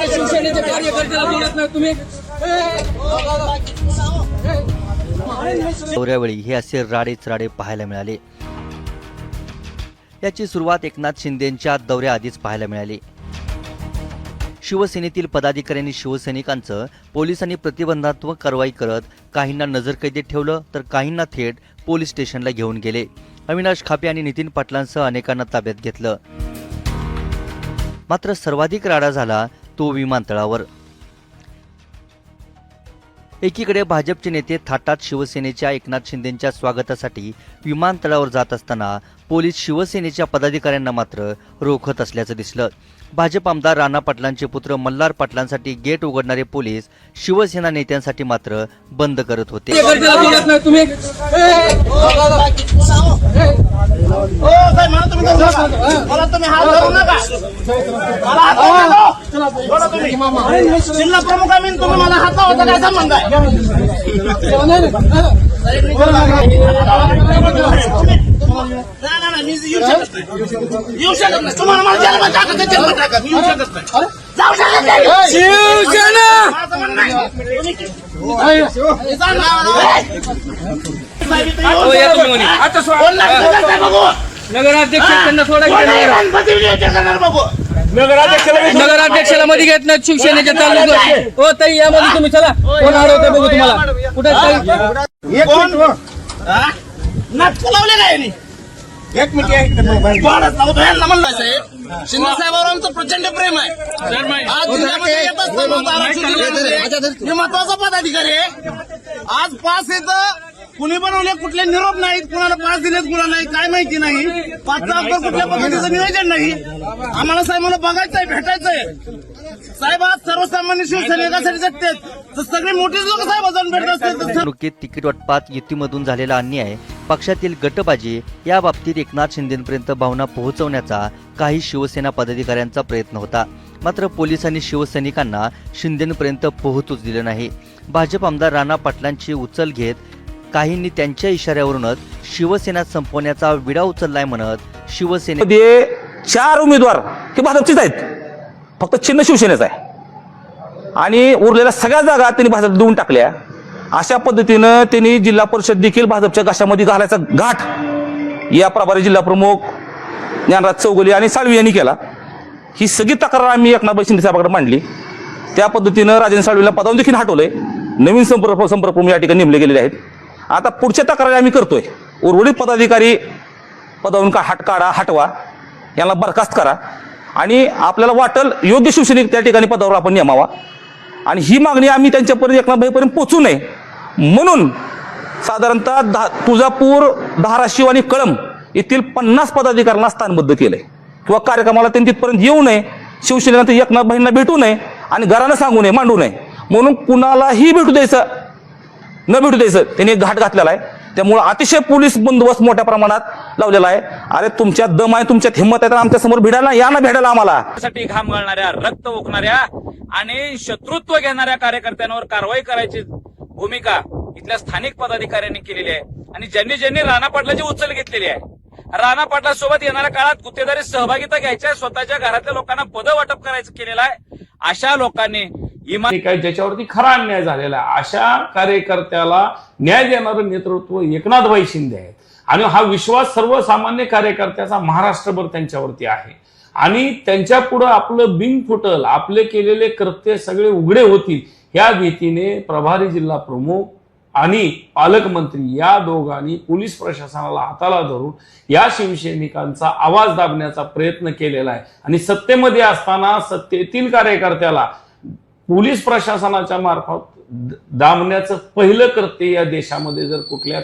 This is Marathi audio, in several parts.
शिवसेनेचे कार्यकर्त्याला बोलत नाही तुम्ही. दौऱ्यावेळी हे असे राडेच राडे पाहायला मिळाले. याची सुरुवात एकनाथ शिंदेंच्या दौऱ्याआधीच पाहायला मिळाली. शिवसेनेतील पदाधिकाऱ्यांनी शिवसैनिकांचं पोलिसांनी प्रतिबंधात्मक कारवाई करत काहींना नजरकैदेत ठेवलं तर काहींना थेट पोलीस स्टेशनला घेऊन गेले. अविनाश खापे आणि नितीन पाटलांसह अनेकांना ताब्यात घेतलं. मात्र सर्वाधिक राडा झाला तो विमानतळावर. एकीकडे भाजपचे नेते थाटात शिवसेनेच्या एकनाथ शिंदेंच्या स्वागतासाठी विमानतळावर जात असताना पोलीस शिवसेनेच्या पदाधिकाऱ्यांना मात्र रोखत असल्याचं दिसलं. भाजप आमदार राणा पाटलांचे पुत्र मल्हार पाटलांसाठी गेट उघडणारे पोलीस शिवसेना नेत्यांसाठी मात्र बंद करत होते. जिल्हा प्रमुखांनी तुम्ही मला हात लावता काय संबंध आहे? नाही, मी येऊ शकत नाही. तुम्हाला मला जन्म टाका, जन्म टाका. मी येऊ शकत नाही, जाऊ शकत नाही. माझं म्हणणं आहे. नगराध्यक्षाला मध्ये घेत नाही शिवसेनेच्या चालू. हो ताई यामध्ये तुम्ही चला. कोण हरवते बघू तुम्हाला. कुठे लावले काय एक मिनिट म्हणलं साहेब, शिंदे साहेबांवर आमचं प्रचंड प्रेम आहे. आज जिल्ह्यामध्ये येत असताना हे महत्वाचा पदाधिकारी आहे. आज पास येतं कुणी बनवले, कुठले निरोप नाहीत, कुणाला पास दिलेत कुणा नाही काय माहिती नाही. पाचचा अवकर कुठल्या पद्धतीचं नियोजन नाही. आम्हाला साहेबांना बघायचंय, भेटायचंय. साहेब आज सर्वसामान्य शिवसैनिकांसाठी जगतात, तर सगळे मोठेच लोक साहेब जाऊन भेटत असतात. निवडणुकीत तिकीट वाटपात युतीमधून झालेला अन्याय, पक्षातील गटबाजी या बाबतीत एकनाथ शिंदेंपर्यंत भावना पोहोचवण्याचा काही शिवसेना पदाधिकाऱ्यांचा प्रयत्न होता. मात्र पोलिसांनी शिवसैनिकांना शिंदेंपर्यंत पोहोचूच दिलं नाही. भाजप आमदार राणा पाटलांची उचल घेत काहींनी त्यांच्या इशाऱ्यावरूनच शिवसेना संपवण्याचा विडा उचललाय म्हणत शिवसेनेमध्ये 4 उमेदवार हे भाजपचेच आहेत, फक्त चिन्ह शिवसेनेचं आहे आणि उरलेल्या सगळ्या जागा त्यांनी भाजप देऊन टाकल्या. अशा पद्धतीनं त्यांनी जिल्हा परिषद देखील भाजपच्या घशामध्ये घालायचा घाट या प्रभारी जिल्हा प्रमुख ज्ञानराज चौगुले आणि साळवी यांनी केला. ही सगळी तक्रार आम्ही एकनाथ शिंदे साहेबांकडे मांडली. त्या पद्धतीनं राजेंद्र साळवीला पदावरून देखील हटवलंय. नवीन संपर्क या ठिकाणी नेमले गेलेले आहेत. आता पुढच्या तक्रारी आम्ही करतोय. उर्वरित पदाधिकारी पदावरून हटवा, यांना बरखास्त करा आणि आपल्याला वाटल योग्य शिवसैनिक त्या ठिकाणी पदावर आपण नेमावा. आणि ही मागणी आम्ही त्यांच्यापर्यंत एकनाथ भाईपर्यंत पोहोचू नये म्हणून साधारणतः तुळजापूर, धाराशिव आणि कळंब येथील 50 पदाधिकाऱ्यांना स्थानबद्ध केलंय किंवा कार्यक्रमाला त्यांनी तिथपर्यंत येऊ नये, शिवसेनेनंतर एकनाथ भाईंना भेटू नये आणि घरानं सांगू नये, मांडू नये म्हणून कुणालाही भेटू द्यायचं न भेटू द्यायचं त्यांनी एक घाट घातलेला आहे. त्यामुळे अतिशय पोलीस बंदोबस्त मोठ्या प्रमाणात लावलेला आहे. अरे तुमच्यात दम आहे, तुमच्यात हिंमत आहे तर आमच्या समोर भिडायला या ना भेटायला आम्हाला. साठी घाम घालणाऱ्या, रक्त ओकणाऱ्या आणि शत्रुत्व घेणाऱ्या कार्यकर्त्यांवर कारवाई करायची भूमिका इथल्या स्थानिक पदाधिकाऱ्यांनी केलेली आहे. आणि ज्यांनी ज्यांनी राणा पाटलाची उचल घेतलेली आहे, राणा पाटलासोबत येणाऱ्या काळात गुत्तेदारी सहभागिता घ्यायच्या, स्वतःच्या घरातल्या लोकांना पद वाटप करायचं केलेलं आहे. अशा लोकांनी काय ज्याच्यावरती खरा अन्याय झालेला आहे अशा कार्यकर्त्याला न्याय देणारं नेतृत्व एकनाथभाई शिंदे आहेत. आणि हा विश्वास सर्वसामान्य कार्यकर्त्याचा महाराष्ट्रभर त्यांच्यावरती आहे. आणि त्यांच्या पुढे आपलं बिंग फुटल, आपले केलेले कृत्य सगळे उघडे होतील या भीतीने प्रभारी जिल्हा प्रमुख आणि पालकमंत्री या दोघांनी पोलीस प्रशासनाला हाताला धरून या शिवसैनिकांचा आवाज दाबण्याचा प्रयत्न केलेला आहे. आणि सत्तेमध्ये असताना सत्तेतील कार्यकर्त्याला पोलीस प्रशासनाच्या मार्फत दाबण्याचं पहिलं कृत्य या देशामध्ये जर कुठल्या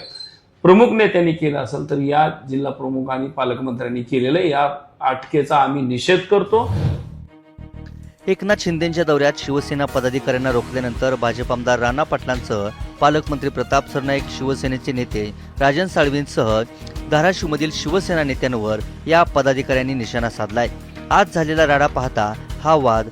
प्रमुख नेत्यांनी केलं असेल तर या जिल्हा प्रमुख आणि पालकमंत्र्यांनी केलेलं. या अटकेचा आम्ही निषेध करतो. एकनाथ शिंदेंच्या दौऱ्यात शिवसेना पदाधिकाऱ्यांना रोखल्यानंतर भाजप आमदार राणा पाटलांसह पालकमंत्री प्रताप सरनाईक, शिवसेनेचे नेते राजन साळवींसह धाराशिवमधील शिवसेना नेत्यांवर या पदाधिकाऱ्यांनी निशाणा साधलाय. आज झालेला राडा पाहता हा वाद